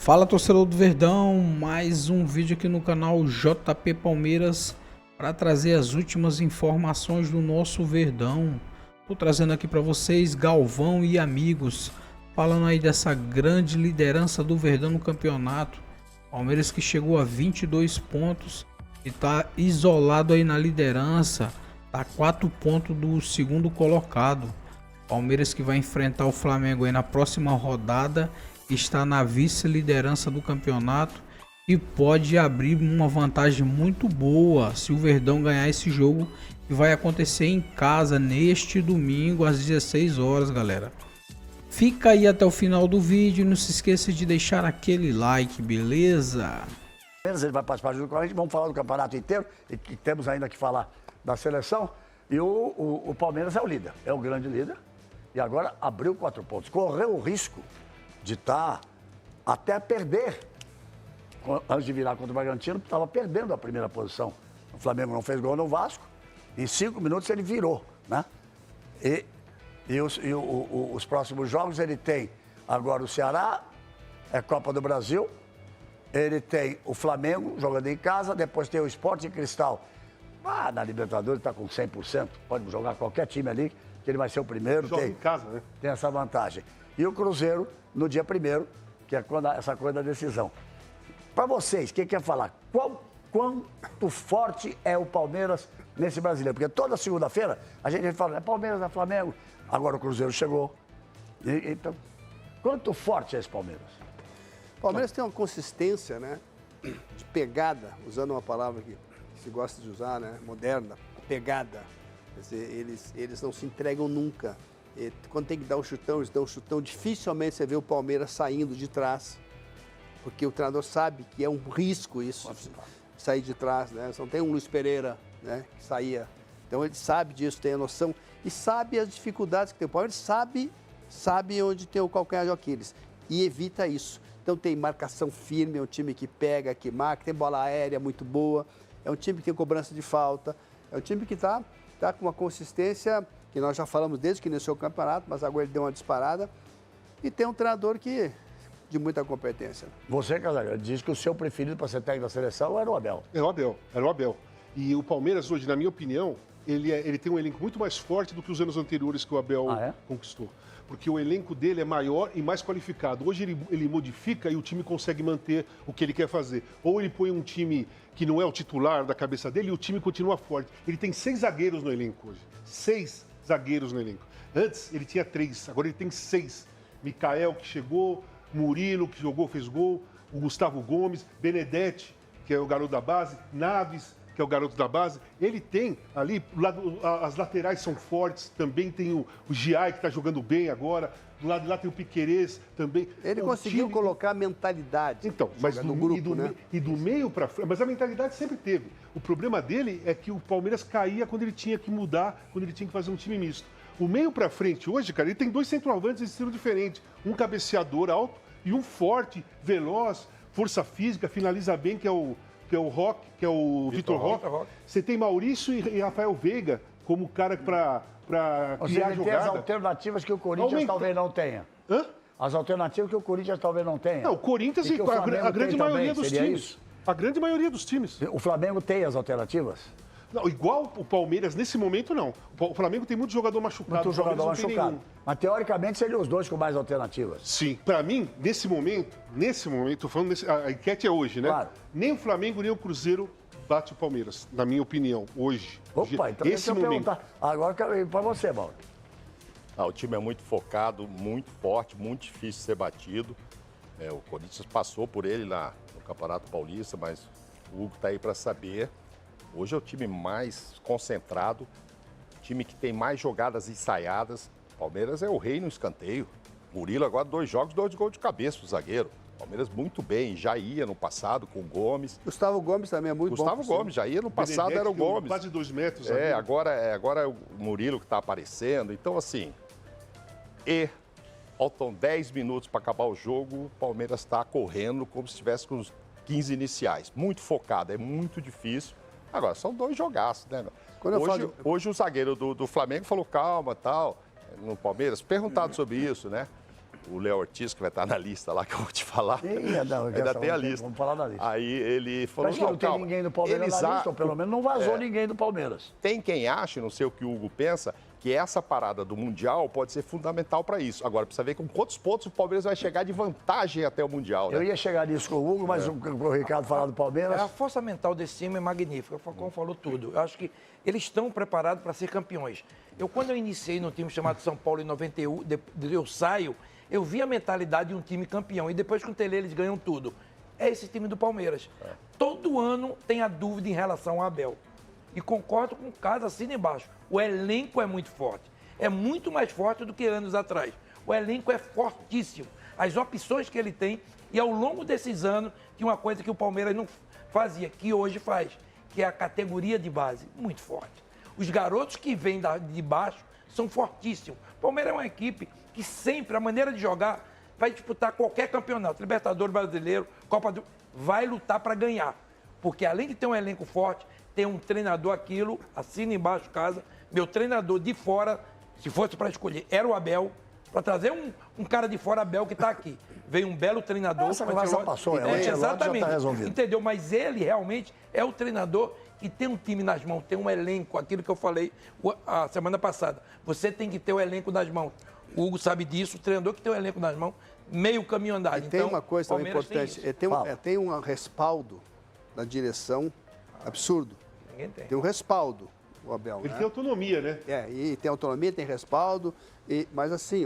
Fala, torcedor do Verdão, mais um vídeo aqui no canal JP Palmeiras para trazer as últimas informações do nosso Verdão. Tô trazendo aqui para vocês Galvão e amigos, falando aí dessa grande liderança do Verdão no campeonato. Palmeiras que chegou a 22 pontos e tá isolado aí na liderança, tá 4 pontos do segundo colocado. Palmeiras que vai enfrentar o Flamengo aí na próxima rodada, está na vice-liderança do campeonato e pode abrir uma vantagem muito boa se o Verdão ganhar esse jogo, que vai acontecer em casa neste domingo às 16 horas, galera. Fica aí até o final do vídeo e não se esqueça de deixar aquele like, beleza? Ele vai participar junto com a gente, vamos falar do campeonato inteiro, e temos ainda que falar da seleção. E o Palmeiras é o líder, é o grande líder, e agora abriu 4 pontos. Correu o risco de estar até perder, antes de virar contra o Bragantino, estava perdendo a primeira posição. O Flamengo não fez gol no Vasco, em 5 minutos ele virou, né? E os próximos jogos ele tem agora o Ceará, é Copa do Brasil, ele tem o Flamengo jogando em casa, depois tem o Sport Cristal. Na Libertadores está com 100%, pode jogar qualquer time ali, que ele vai ser o primeiro. Joga em casa, né? Tem essa vantagem. E o Cruzeiro no dia 1º, que é essa coisa da decisão. Para vocês, quem quer falar? Quanto forte é o Palmeiras nesse brasileiro? Porque toda segunda-feira a gente fala, é Palmeiras, é Flamengo. Agora o Cruzeiro chegou. Então, quanto forte é esse Palmeiras? O Palmeiras tem uma consistência, né, de pegada, usando uma palavra que se gosta de usar, né, moderna, pegada. Quer dizer, eles não se entregam nunca. E quando tem que dar um chutão, eles dão um chutão. Dificilmente você vê o Palmeiras saindo de trás, porque o treinador sabe que é um risco isso, sair de trás, né? Não tem um Luiz Pereira, né, que saía. Então ele sabe disso, tem a noção e sabe as dificuldades que tem. O Palmeiras sabe onde tem o calcanhar de Aquiles e evita isso. Então tem marcação firme, é um time que pega, que marca, tem bola aérea muito boa, é um time que tem cobrança de falta, é um time que está com uma consistência que nós já falamos desde que iniciou o campeonato, mas agora ele deu uma disparada e tem um treinador de muita competência. Você, Casagrande, diz que o seu preferido para ser técnico da seleção era o Abel. Era o Abel. E o Palmeiras hoje, na minha opinião, ele tem um elenco muito mais forte do que os anos anteriores que o Abel conquistou. Porque o elenco dele é maior e mais qualificado. Hoje ele modifica e o time consegue manter o que ele quer fazer. Ou ele põe um time que não é o titular da cabeça dele e o time continua forte. Ele tem 6 zagueiros no elenco hoje. 6 zagueiros no elenco. Antes ele tinha 3, agora ele tem 6. Micael, que chegou, Murilo, que jogou, fez gol, o Gustavo Gomes, Benedetti, que é o garoto da base, Naves, que é o garoto da base. Ele tem ali, as laterais são fortes, também tem o Giai, que está jogando bem agora, do lado de lá tem o Piquerez também. Ele conseguiu colocar a mentalidade. Então, mas no grupo, né? E do meio para frente, mas a mentalidade sempre teve. O problema dele é que o Palmeiras caía quando ele tinha que mudar, quando ele tinha que fazer um time misto. O meio para frente hoje, cara, ele tem 2 centroavantes de estilo diferente. Um cabeceador alto e um forte, veloz, força física, finaliza bem, que é o Roque, que é o Vitor Roque. Você tem Maurício e Rafael Veiga como cara para criar jogada. Tem as alternativas que o Corinthians talvez não tenha. Hã? As alternativas que o Corinthians talvez não tenha. Não, o Corinthians e a grande maioria dos times. A grande maioria dos times. O Flamengo tem as alternativas? Não, igual o Palmeiras, nesse momento, não. O Flamengo tem muito jogador machucado. Muito jogador machucado. Mas, teoricamente, seriam os dois com mais alternativas. Sim. Para mim, nesse momento, tô falando, a enquete é hoje, né? Claro. Nem o Flamengo, nem o Cruzeiro bate o Palmeiras, na minha opinião, hoje. Opa, então deixa eu perguntar. Agora eu quero ir para você, Mauro. O time é muito focado, muito forte, muito difícil de ser batido. O Corinthians passou por ele no Campeonato Paulista, mas o Hugo está aí para saber. Hoje é o time mais concentrado, time que tem mais jogadas ensaiadas. Palmeiras é o rei no escanteio. Murilo agora 2 jogos, 2 gols de cabeça do zagueiro. Palmeiras muito bem, já ia no passado com o Gomes. Gustavo Gomes também é muito bom. Gustavo Gustavo Gomes, já ia no passado, Benedetti, era o Gomes. Quase 2 metros. Agora é o Murilo que está aparecendo. Então, assim, faltam 10 minutos para acabar o jogo, o Palmeiras está correndo como se estivesse com os 15 iniciais. Muito focado, é muito difícil. Agora, são 2 jogaços, né? Hoje o zagueiro do Flamengo falou calma, tal, no Palmeiras, perguntado sobre isso, né? o Léo Ortiz, que vai estar na lista lá que eu vou te falar. Ainda tem a lista. Vamos falar da lista. Aí ele falou, Mas não tem ninguém do Palmeiras na lista, ou pelo menos não vazou ninguém do Palmeiras. Tem quem acha, não sei o que o Hugo pensa, que essa parada do Mundial pode ser fundamental para isso. Agora, precisa ver com quantos pontos o Palmeiras vai chegar de vantagem até o Mundial. Né? Eu ia chegar nisso com o Hugo, mas o Ricardo falar do Palmeiras... A força mental desse time é magnífica, o Falcão falou tudo. Eu acho que eles estão preparados para ser campeões. Quando eu iniciei no time chamado São Paulo em 91, eu saio, eu vi a mentalidade de um time campeão. E depois com o Tele eles ganham tudo. É esse time do Palmeiras. Todo ano tem a dúvida em relação ao Abel. E concordo com o caso assim embaixo. O elenco é muito forte. É muito mais forte do que anos atrás. O elenco é fortíssimo. As opções que ele tem, e ao longo desses anos, tinha uma coisa que o Palmeiras não fazia, que hoje faz, que é a categoria de base, muito forte. Os garotos que vêm de baixo são fortíssimos. O Palmeiras é uma equipe que sempre, a maneira de jogar, vai disputar qualquer campeonato, Libertadores Brasileiro, Copa do... vai lutar para ganhar. Porque além de ter um elenco forte, tem um treinador, aquilo, assina embaixo casa, meu treinador de fora, se fosse para escolher, era o Abel, para trazer um cara de fora, Abel, que está aqui. Veio um belo treinador. Essa conversa passou, o Ancelotti exatamente, já está resolvido. Entendeu? Mas ele realmente é o treinador que tem um time nas mãos, tem um elenco, aquilo que eu falei a semana passada. Você tem que ter o elenco nas mãos. O Hugo sabe disso, o treinador que tem o elenco nas mãos, meio caminho andado. E tem uma coisa também importante, tem um respaldo da direção absurdo. Ninguém tem. Tem um respaldo, o Abel. Ele tem autonomia, né? E tem autonomia, tem respaldo. Mas assim,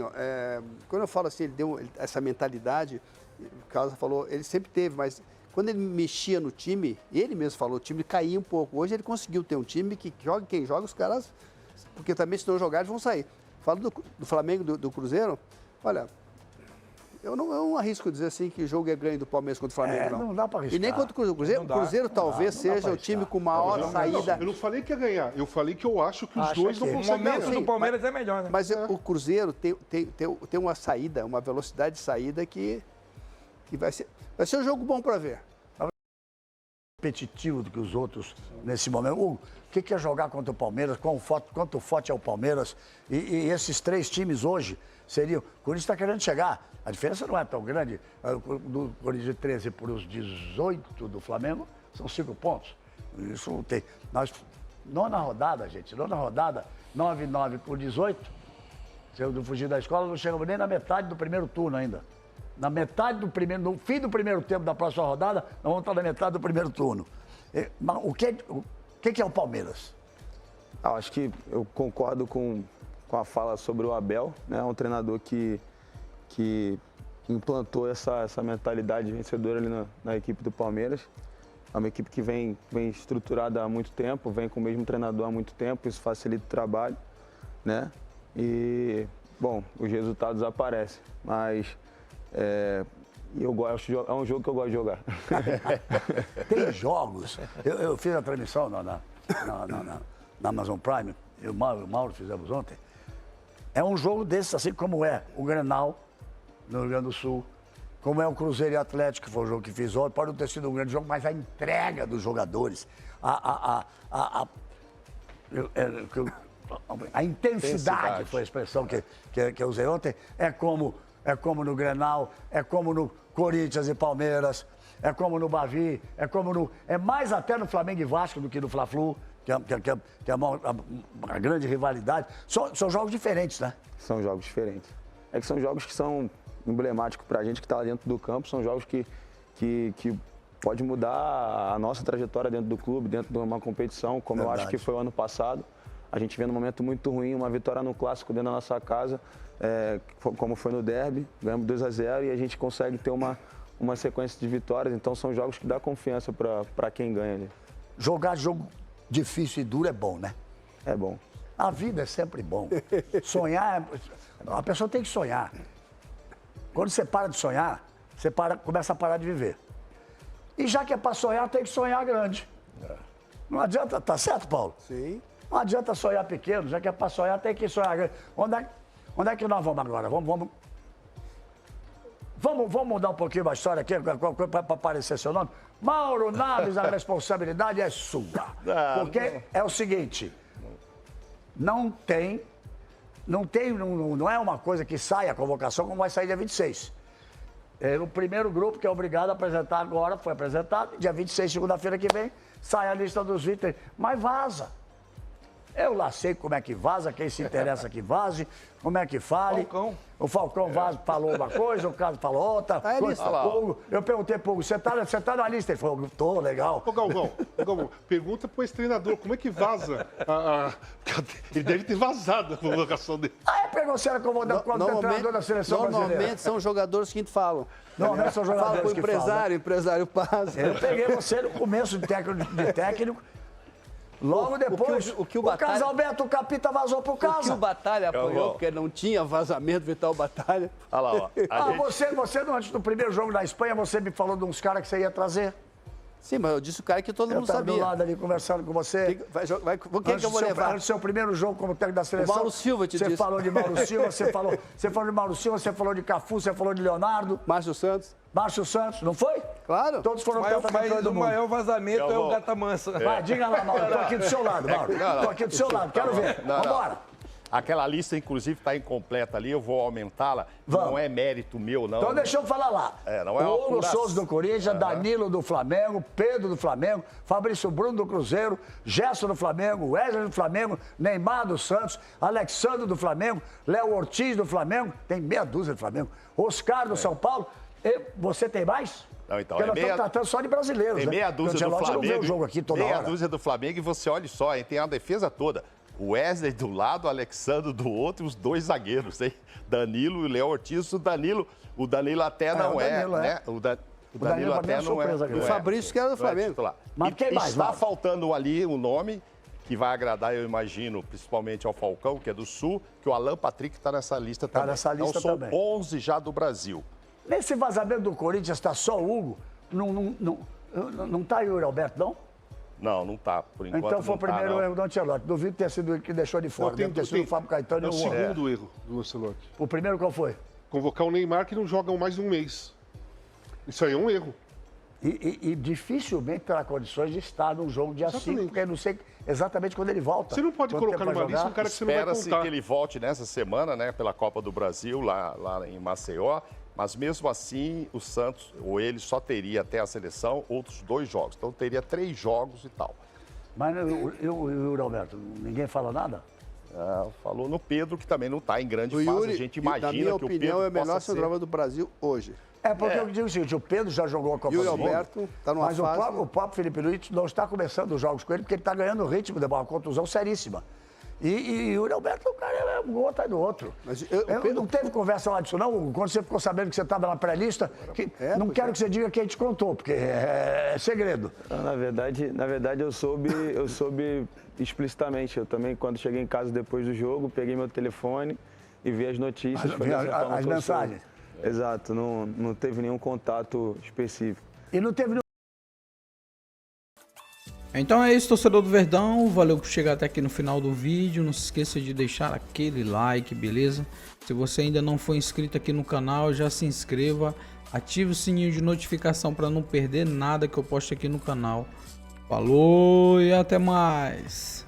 quando eu falo assim, ele deu essa mentalidade, o Carlos falou, ele sempre teve, mas quando ele mexia no time, ele mesmo falou, o time caía um pouco. Hoje ele conseguiu ter um time que joga, quem joga, os caras, porque também se não jogar, eles vão sair. Falo do Flamengo, do Cruzeiro, olha, eu não arrisco dizer assim que o jogo é ganho do Palmeiras contra o Flamengo, não. Não dá para arriscar. E nem contra o Cruzeiro. O Cruzeiro talvez seja o time com maior saída. Eu não falei que ia ganhar, eu falei que eu acho que os dois não conseguem ganhar. O momento do Palmeiras é melhor, né? Mas o Cruzeiro tem uma saída, uma velocidade de saída que vai ser um jogo bom para ver. Competitivo do que os outros nesse momento. O que é jogar contra o Palmeiras? Quanto forte é o Palmeiras? E esses três times hoje seriam... O Corinthians está querendo chegar. A diferença não é tão grande. Do Corinthians de 13 para os 18 do Flamengo, são 5 pontos. Isso tem... Nona rodada, gente. Nona rodada, 9 por 18. Se eu não fugir da escola, não chegamos nem na metade do primeiro turno ainda. Na metade do primeiro... No fim do primeiro tempo da próxima rodada, nós vamos estar na metade do primeiro turno. Mas o que é o Palmeiras? Acho que eu concordo com a fala sobre o Abel, né? É um treinador que implantou essa mentalidade vencedora ali na equipe do Palmeiras. É uma equipe que vem estruturada há muito tempo, vem com o mesmo treinador há muito tempo, isso facilita o trabalho, né? E, bom, os resultados aparecem, mas eu gosto, é um jogo que eu gosto de jogar. Tem jogos, eu fiz a transmissão na Amazon Prime, eu e o Mauro fizemos ontem. É um jogo desses, assim como é o Grenal, no Rio Grande do Sul, como é o Cruzeiro e Atlético, que foi o jogo que fiz ontem. Pode não ter sido um grande jogo, mas a entrega dos jogadores, a intensidade foi a expressão que eu usei ontem, é como no Grenal, é como no Corinthians e Palmeiras, é como no Bavi, é mais até no Flamengo e Vasco do que no Fla-Flu, que é uma grande rivalidade. São jogos diferentes, né? São jogos diferentes. É que são jogos que são emblemáticos pra gente que está lá dentro do campo, são jogos que pode mudar a nossa trajetória dentro do clube, dentro de uma competição, como eu acho que foi o ano passado. A gente vê num momento muito ruim, uma vitória no Clássico dentro da nossa casa, como foi no Derby, ganhamos 2-0 e a gente consegue ter uma sequência de vitórias, então são jogos que dá confiança para quem ganha ali. Jogar jogo difícil e duro é bom, né? É bom. A vida é sempre bom. Sonhar, a pessoa tem que sonhar. Quando você para de sonhar, você começa a parar de viver. E já que é para sonhar, tem que sonhar grande. Não adianta, tá certo, Paulo? Sim. Não adianta sonhar pequeno, já que é para sonhar, tem que sonhar grande. Onde é que nós vamos agora? Vamos mudar um pouquinho a história aqui, para aparecer seu nome? Mauro Naves, a responsabilidade é sua. Porque é o seguinte, não tem não é uma coisa que sai a convocação como vai sair dia 26. O primeiro grupo que é obrigado a apresentar agora, foi apresentado, dia 26, segunda-feira que vem, sai a lista dos 20, mas vaza. Eu lá sei como é que vaza, quem se interessa que vaze, como é que fale. Falcão. O Falcão falou uma coisa, o Carlos falou outra. Eu perguntei pro Hugo, você tá na lista? Ele falou, tô, legal. Ô, Galvão, pergunta pro ex-treinador, como é que vaza? Ele deve ter vazado a convocação dele. Pegou você era treinador da seleção brasileira. Normalmente são jogadores que falam. Normalmente são jogadores Fala com o que empresário, o empresário passa. Eu peguei você no começo de técnico. Logo depois, o Carlos Alberto Capita vazou pro casa. O que o Batalha apoiou, porque não tinha vazamento, Vital Batalha. Olha lá, ó. Você antes do primeiro jogo da Espanha, você me falou de uns caras que você ia trazer. Sim, mas eu disse o cara que todo mundo sabia. Eu do lado ali conversando com você. Quem que eu vou levar? Antes do seu primeiro jogo como técnico da seleção. O Mauro Silva te disse. Você falou de Mauro Silva, você falou de Mauro Silva, você falou de Cafu, você falou de Leonardo. Márcio Santos, não foi? claro. Todos foram Mas campeões do o mundo. maior vazamento é o Gata Mansa. Vai, diga lá, Mauro. Tô aqui do seu lado, Mauro. Tô aqui do seu lado, quero ver. Vambora. Aquela lista, inclusive, está incompleta ali, eu vou aumentá-la. Não é mérito meu, não. Então deixa eu falar lá. Não é uma Hugo Souza do Corinthians, Danilo do Flamengo, Pedro do Flamengo, Fabrício Bruno do Cruzeiro, Gerson do Flamengo, Wesley do Flamengo, Neymar do Santos, Alexandre do Flamengo, Léo Ortiz do Flamengo, tem meia dúzia do Flamengo, Oscar do São Paulo. Você tem mais? Não, então, porque nós estamos tratando só de brasileiros. Tem meia dúzia do Flamengo. Não vê o jogo aqui toda hora. Meia dúzia do Flamengo e você olha só, hein, tem a defesa toda. O Wesley do lado, o Alexandre do outro e os dois zagueiros, hein? Danilo e Léo Ortiz. O Danilo até não é, né? O Danilo até não é. O Fabrício que era do Flamengo. Mas quem mais? Está faltando ali um nome que vai agradar, eu imagino, principalmente ao Falcão, que é do Sul, que o Alan Patrick está nessa lista também. Nessa lista então, são também. 11 já do Brasil. Nesse vazamento do Corinthians está só o Hugo? Não está Yuri Alberto, não? Não tá. Por enquanto então foi o primeiro erro erro do Ancelotti. Duvido ter sido ele que deixou de fora. Deve ter sido o Fábio Caetano É e o segundo erro do Ancelotti. O primeiro qual foi? Convocar o Neymar que não joga há mais de um mês. Isso aí é um erro. E dificilmente terá condições de estar num jogo dia 5, porque eu não sei exatamente quando ele volta. Você não pode colocar numa lista um cara que você não vai contar. Espera-se que ele volte nessa semana, né, pela Copa do Brasil, lá em Maceió. Mas mesmo assim, o Santos, ou ele, só teria até a seleção outros 2 jogos. Então teria 3 jogos e tal. Mas e o Yuri Alberto, ninguém fala nada? Falou no Pedro, que também não está em grande fase. Yuri, A gente imagina na minha que o opinião, Pedro é o melhor possa ser... centroavante do Brasil hoje. Porque eu digo o seguinte, o Pedro já jogou a Copa Yuri do Mundo. Alberto está numa fase... Mas o próprio Felipe Luiz não está começando os jogos com ele, porque ele está ganhando o ritmo de uma contusão seríssima. E o Yuri Alberto, o cara é um gol atrás do outro. Mas não teve conversa lá disso, não, Hugo? Quando você ficou sabendo que você estava na pré-lista, não quero que você diga quem te contou, porque é segredo. Na verdade eu soube explicitamente. Eu também, quando cheguei em casa depois do jogo, peguei meu telefone e vi as notícias. As mensagens. Exato, não teve nenhum contato específico. E não teve nenhum... Então é isso, torcedor do Verdão, valeu por chegar até aqui no final do vídeo, não se esqueça de deixar aquele like, beleza? Se você ainda não for inscrito aqui no canal, já se inscreva, ative o sininho de notificação para não perder nada que eu poste aqui no canal. Falou e até mais!